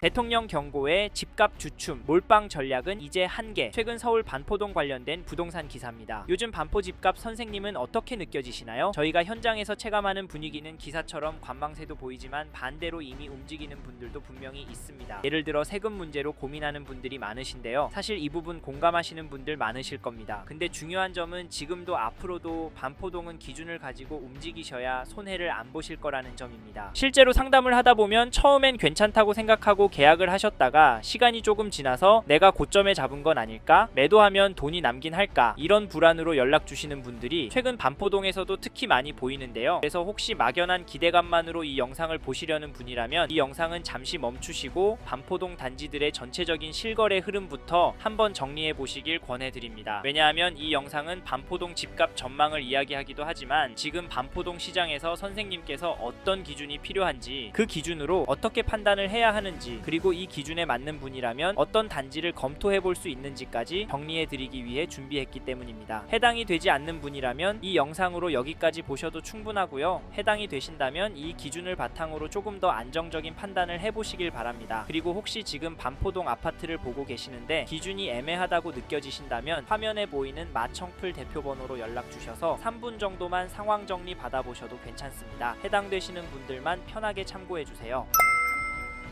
대통령 경고에 집값 주춤, 몰빵 전략은 이제 한계. 최근 서울 반포동 관련된 부동산 기사입니다. 요즘 반포 집값 선생님은 어떻게 느껴지시나요? 저희가 현장에서 체감하는 분위기는 기사처럼 관망세도 보이지만 반대로 이미 움직이는 분들도 분명히 있습니다. 예를 들어 세금 문제로 고민하는 분들이 많으신데요. 사실 이 부분 공감하시는 분들 많으실 겁니다. 근데 중요한 점은 지금도 앞으로도 반포동은 기준을 가지고 움직이셔야 손해를 안 보실 거라는 점입니다. 실제로 상담을 하다 보면 처음엔 괜찮다고 생각하고 계약을 하셨다가 시간이 조금 지나서 내가 고점에 잡은 건 아닐까? 매도하면 돈이 남긴 할까? 이런 불안으로 연락 주시는 분들이 최근 반포동에서도 특히 많이 보이는데요. 그래서 혹시 막연한 기대감만으로 이 영상을 보시려는 분이라면 이 영상은 잠시 멈추시고 반포동 단지들의 전체적인 실거래 흐름부터 한번 정리해 보시길 권해드립니다. 왜냐하면 이 영상은 반포동 집값 전망을 이야기하기도 하지만 지금 반포동 시장에서 선생님께서 어떤 기준이 필요한지, 그 기준으로 어떻게 판단을 해야 하는지, 그리고 이 기준에 맞는 분이라면 어떤 단지를 검토해 볼 수 있는지까지 정리해 드리기 위해 준비했기 때문입니다. 해당이 되지 않는 분이라면 이 영상으로 여기까지 보셔도 충분하고요. 해당이 되신다면 이 기준을 바탕으로 조금 더 안정적인 판단을 해보시길 바랍니다. 그리고 혹시 지금 반포동 아파트를 보고 계시는데 기준이 애매하다고 느껴지신다면 화면에 보이는 마청풀 대표번호로 연락 주셔서 3분 정도만 상황 정리 받아보셔도 괜찮습니다. 해당되시는 분들만 편하게 참고해 주세요.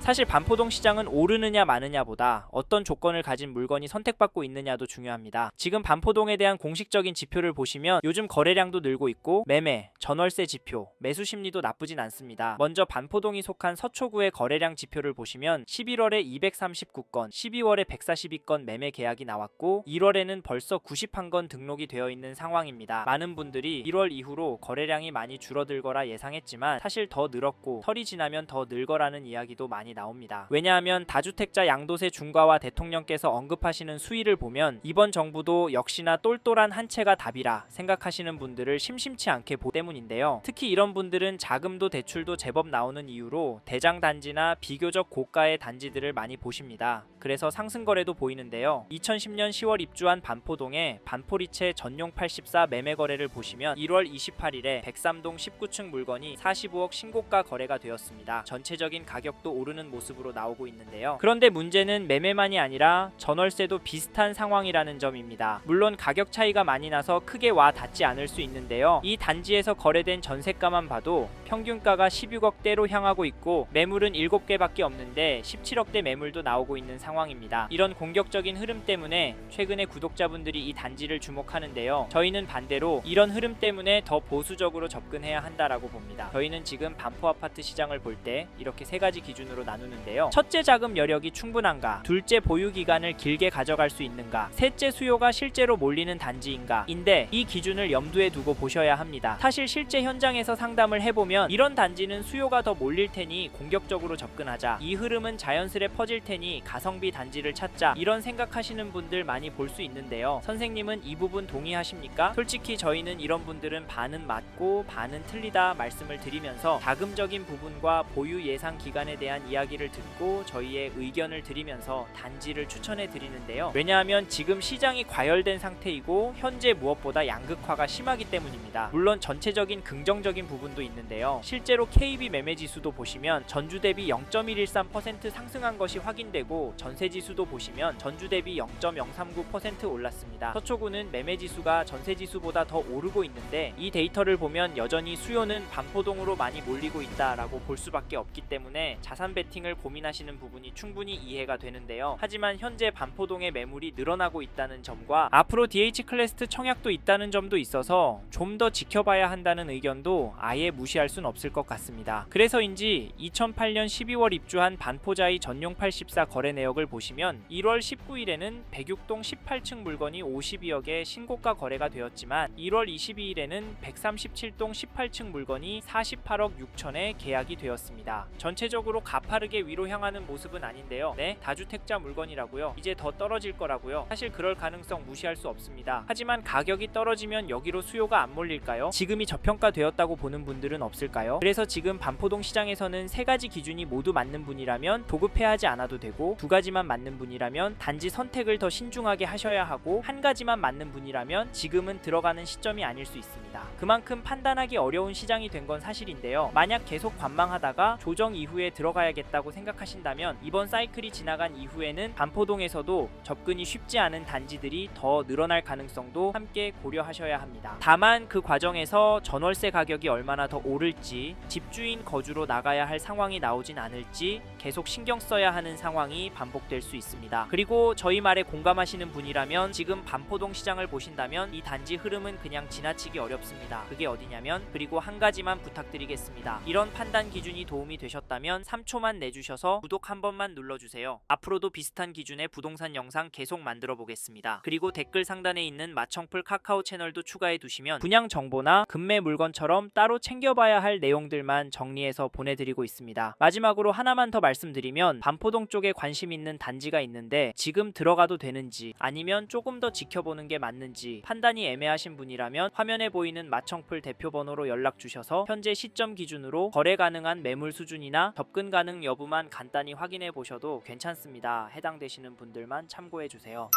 사실 반포동 시장은 오르느냐 마느냐보다 어떤 조건을 가진 물건이 선택받고 있느냐도 중요합니다. 지금 반포동에 대한 공식적인 지표를 보시면 요즘 거래량도 늘고 있고 매매, 전월세 지표, 매수 심리도 나쁘진 않습니다. 먼저 반포동이 속한 서초구의 거래량 지표를 보시면 11월에 239건, 12월에 142건 매매 계약이 나왔고 1월에는 벌써 91건 등록이 되어 있는 상황입니다. 많은 분들이 1월 이후로 거래량이 많이 줄어들 거라 예상했지만 사실 더 늘었고 설이 지나면 더 늘 거라는 이야기도 많이 나옵니다. 왜냐하면 다주택자 양도세 중과와 대통령께서 언급하시는 수위를 보면 이번 정부도 역시나 똘똘한 한 채가 답이라 생각하시는 분들을 심심치 않게 보기 때문인데요. 특히 이런 분들은 자금도 대출도 제법 나오는 이유로 대장 단지나 비교적 고가의 단지들을 많이 보십니다. 그래서 상승 거래도 보이는데요. 2010년 10월 입주한 반포동의 반포리체 전용 84 매매 거래를 보시면 1월 28일에 103동 19층 물건이 45억 신고가 거래가 되었습니다. 전체적인 가격도 오르는 모습으로 나오고 있는데요. 그런데 문제는 매매만이 아니라 전월세도 비슷한 상황이라는 점입니다. 물론 가격 차이가 많이 나서 크게 와 닿지 않을 수 있는데요. 이 단지에서 거래된 전세가만 봐도 평균가가 16억대로 향하고 있고 매물은 7개밖에 없는데 17억대 매물도 나오고 있는 상황입니다. 이런 공격적인 흐름 때문에 최근에 구독자분들이 이 단지를 주목하는데요. 저희는 반대로 이런 흐름 때문에 더 보수적으로 접근해야 한다라고 봅니다. 저희는 지금 반포 아파트 시장을 볼 때 이렇게 세 가지 기준으로 나누는데요. 첫째, 자금 여력이 충분한가? 둘째, 보유 기간을 길게 가져갈 수 있는가? 셋째, 수요가 실제로 몰리는 단지인가? 인데 이 기준을 염두에 두고 보셔야 합니다. 사실 실제 현장에서 상담을 해보면 이런 단지는 수요가 더 몰릴 테니 공격적으로 접근하자, 이 흐름은 자연스레 퍼질 테니 가성비 단지를 찾자, 이런 생각하시는 분들 많이 볼 수 있는데요. 선생님은 이 부분 동의하십니까? 솔직히 저희는 이런 분들은 반은 맞고 반은 틀리다 말씀을 드리면서 자금적인 부분과 보유 예상 기간에 대한 이야기를 듣고 저희의 의견을 드리면서 단지를 추천해 드리는데요. 왜냐하면 지금 시장이 과열된 상태이고 현재 무엇보다 양극화가 심하기 때문입니다. 물론 전체적인 긍정적인 부분도 있는데요. 실제로 KB 매매지수도 보시면 전주 대비 0.113% 상승한 것이 확인되고 전세지수도 보시면 전주 대비 0.039% 올랐습니다. 서초구는 매매지수가 전세지수보다 더 오르고 있는데 이 데이터를 보면 여전히 수요는 반포동으로 많이 몰리고 있다라고 볼 수밖에 없기 때문에 자산 베팅을 고민하시는 부분이 충분히 이해가 되는데요. 하지만 현재 반포동의 매물이 늘어나고 있다는 점과 앞으로 DH 클래스트 청약도 있다는 점도 있어서 좀 더 지켜봐야 한다는 의견도 아예 무시할 순 없을 것 같습니다. 그래서인지 2008년 12월 입주한 반포자이 전용 84 거래 내역을 보시면 1월 19일에는 106동 18층 물건이 52억에 신고가 거래가 되었지만 1월 22일에는 137동 18층 물건이 48억 6천에 계약이 되었습니다. 전체적으로 가파르게 위로 향하는 모습은 아닌데요. 네, 다주택자 물건이라고요? 이제 더 떨어질 거라고요? 사실 그럴 가능성 무시할 수 없습니다. 하지만 가격이 떨어지면 여기로 수요가 안 몰릴까요? 지금이 저평가되었다고 보는 분들은 없을까요? 그래서 지금 반포동 시장에서는 세 가지 기준이 모두 맞는 분이라면 도급해하지 않아도 되고, 두 가지만 맞는 분이라면 단지 선택을 더 신중하게 하셔야 하고, 한 가지만 맞는 분이라면 지금은 들어가는 시점이 아닐 수 있습니다. 그만큼 판단하기 어려운 시장이 된 건 사실인데요. 만약 계속 관망하다가 조정 이후에 들어가야겠다 알겠다고 생각하신다면 이번 사이클이 지나간 이후에는 반포동에서도 접근이 쉽지 않은 단지들이 더 늘어날 가능성도 함께 고려하셔야 합니다. 다만 그 과정에서 전월세 가격이 얼마나 더 오를지, 집주인 거주로 나가야 할 상황이 나오진 않을지 계속 신경 써야 하는 상황이 반복될 수 있습니다. 그리고 저희 말에 공감하시는 분이라면 지금 반포동 시장을 보신다면 이 단지 흐름은 그냥 지나치기 어렵습니다. 그게 어디냐면, 그리고 한 가지만 부탁드리겠습니다. 이런 판단 기준이 도움이 되셨다면 3초만 내주셔서 구독 한 번만 눌러주세요. 앞으로도 비슷한 기준의 부동산 영상 계속 만들어 보겠습니다. 그리고 댓글 상단에 있는 마청풀 카카오 채널도 추가해 두시면 분양 정보나 급매 물건처럼 따로 챙겨봐야 할 내용들만 정리해서 보내드리고 있습니다. 마지막으로 하나만 더 말씀드리면, 반포동 쪽에 관심 있는 단지가 있는데 지금 들어가도 되는지 아니면 조금 더 지켜보는 게 맞는지 판단이 애매하신 분이라면 화면에 보이는 마청풀 대표번호로 연락 주셔서 현재 시점 기준으로 거래 가능한 매물 수준이나 접근 가능 여부만 간단히 확인해 보셔도 괜찮습니다. 해당되시는 분들만 참고해 주세요.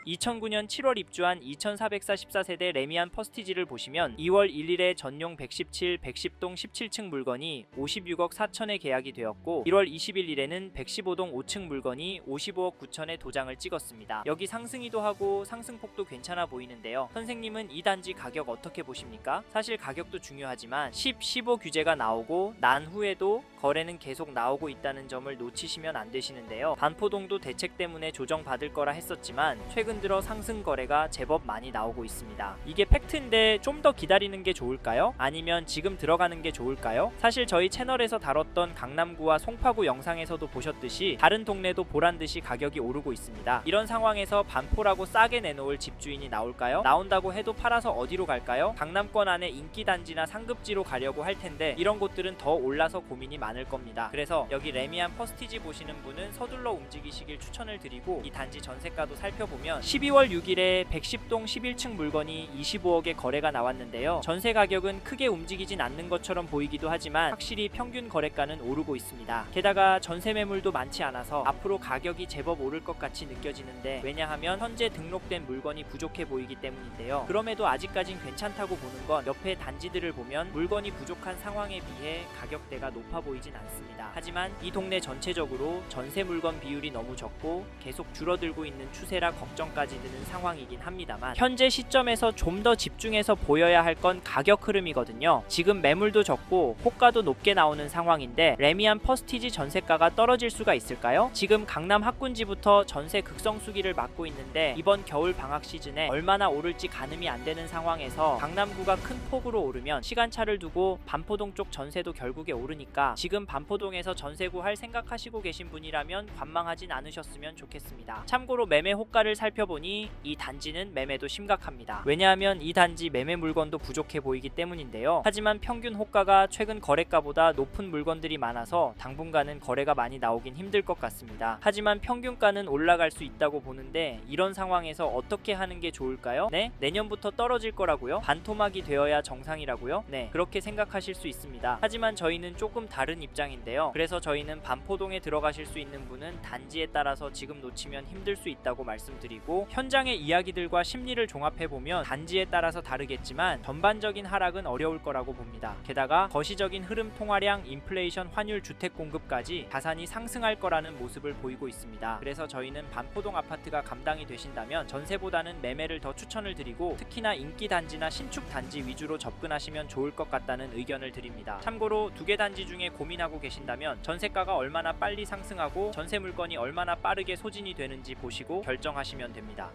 2009년 7월 입주한 2444세대 레미안 퍼스티지를 보시면 2월 1일에 전용 117, 110동 17층 물건이 56억 4천에 계약이 되었고 1월 21일에는 115동 5층 물건이 55억 9천에 도장을 찍었습니다. 여기 상승이도 하고 상승폭도 괜찮아 보이는데요. 선생님은 이 단지 가격 어떻게 보십니까? 사실 가격도 중요하지만 10, 15 규제가 나오고 난 후에도 거래는 계속 나오고 있다는 점을 놓치시면 안 되시는데요. 반포동도 대책 때문에 조정받을 거라 했었지만 최근 들어 상승 거래가 제법 많이 나오고 있습니다. 이게 팩트인데 좀 더 기다리는 게 좋을까요? 아니면 지금 들어가는 게 좋을까요? 사실 저희 채널에서 다뤘던 강남구와 송파구 영상에서도 보셨듯이 다른 동네도 보란듯이 가격이 오르고 있습니다. 이런 상황에서 반포라고 싸게 내놓을 집주인이 나올까요? 나온다고 해도 팔아서 어디로 갈까요? 강남권 안에 인기 단지나 상급지로 가려고 할 텐데 이런 곳들은 더 올라서 고민이 많을 겁니다. 그래서 여기 레미안 퍼스티지 보시는 분은 서둘러 움직이시길 추천을 드리고, 이 단지 전세가도 살펴보면 12월 6일에 110동 11층 물건이 25억에 거래가 나왔는데요. 전세 가격은 크게 움직이진 않는 것처럼 보이기도 하지만 확실히 평균 거래가는 오르고 있습니다. 게다가 전세 매물도 많지 않아서 앞으로 가격이 제법 오를 것 같이 느껴지는데, 왜냐하면 현재 등록된 물건이 부족해 보이기 때문인데요. 그럼에도 아직까진 괜찮다고 보는 건 옆에 단지들을 보면 물건이 부족한 상황에 비해 가격대가 높아 보이진 않습니다. 하지만 이 동네 전체적으로 전세 물건 비율이 너무 적고 계속 줄어들고 있는 추세라 걱정까지 드는 상황이긴 합니다만, 현재 시점에서 좀 더 집중해서 보여야 할 건 가격 흐름이거든요. 지금 매물도 적고 호가도 높게 나오는 상황인데 레미안 퍼스티지 전세가가 떨어질 수가 있을까요? 지금 강남 학군지부터 전세 극성수기를 맞고 있는데 이번 겨울 방학 시즌에 얼마나 오를지 가늠이 안 되는 상황에서 강남구가 큰 폭으로 오르면 시간차를 두고 반포동 쪽 전세도 결국에 오르니까 지금 반포동에서 전세 구할 생각하시고 계신 분이라면 관망하진 않으셨으면 좋겠습니다. 참고로 매매 호가를 살펴보니 이 단지는 매매도 심각합니다. 왜냐하면 이 단지 매매 물건도 부족해 보이기 때문인데요. 하지만 평균 호가가 최근 거래가보다 높은 물건들이 많아서 당분간은 거래가 많이 나오긴 힘들 것 같습니다. 하지만 평균가는 올라갈 수 있다고 보는데 이런 상황에서 어떻게 하는 게 좋을까요? 네? 내년부터 떨어질 거라고요? 반토막이 되어야 정상이라고요? 네, 그렇게 생각하실 수 있습니다. 하지만 저희는 조금 다른 입장인데요. 그래서 저희는 반포동에 들어가실 수 있는 분은 단지에 따라서 지금 놓치면 힘들 수 있다고 말씀드리고, 현장의 이야기들과 심리를 종합해보면 단지에 따라서 다르겠지만 전반적인 하락은 어려울 거라고 봅니다. 게다가 거시적인 흐름, 통화량, 인플레이션, 환율, 주택 공급까지 자산이 상승할 거라는 모습을 보이고 있습니다. 그래서 저희는 반포동 아파트가 감당이 되신다면 전세보다는 매매를 더 추천을 드리고, 특히나 인기 단지나 신축 단지 위주로 접근하시면 좋을 것 같다는 의견을 드립니다. 참고로 두 개 단지 중에 고민하고 계신다면 전세가가 얼마나 빨리 상승하고 전세 물건이 얼마나 빠르게 소진이 되는지 보시고 결정하시면 됩니다.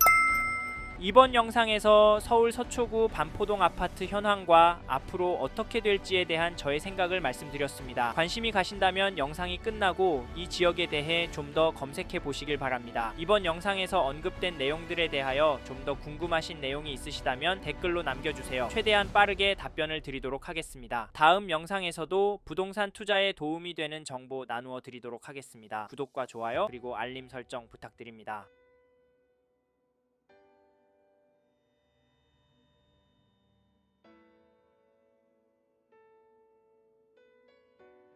이번 영상에서 서울 서초구 반포동 아파트 현황과 앞으로 어떻게 될지에 대한 저의 생각을 말씀드렸습니다. 관심이 가신다면 영상이 끝나고 이 지역에 대해 좀 더 검색해 보시길 바랍니다. 이번 영상에서 언급된 내용들에 대하여 좀 더 궁금하신 내용이 있으시다면 댓글로 남겨주세요. 최대한 빠르게 답변을 드리도록 하겠습니다. 다음 영상에서도 부동산 투자에 도움이 되는 정보 나누어 드리도록 하겠습니다. 구독과 좋아요 그리고 알림 설정 부탁드립니다.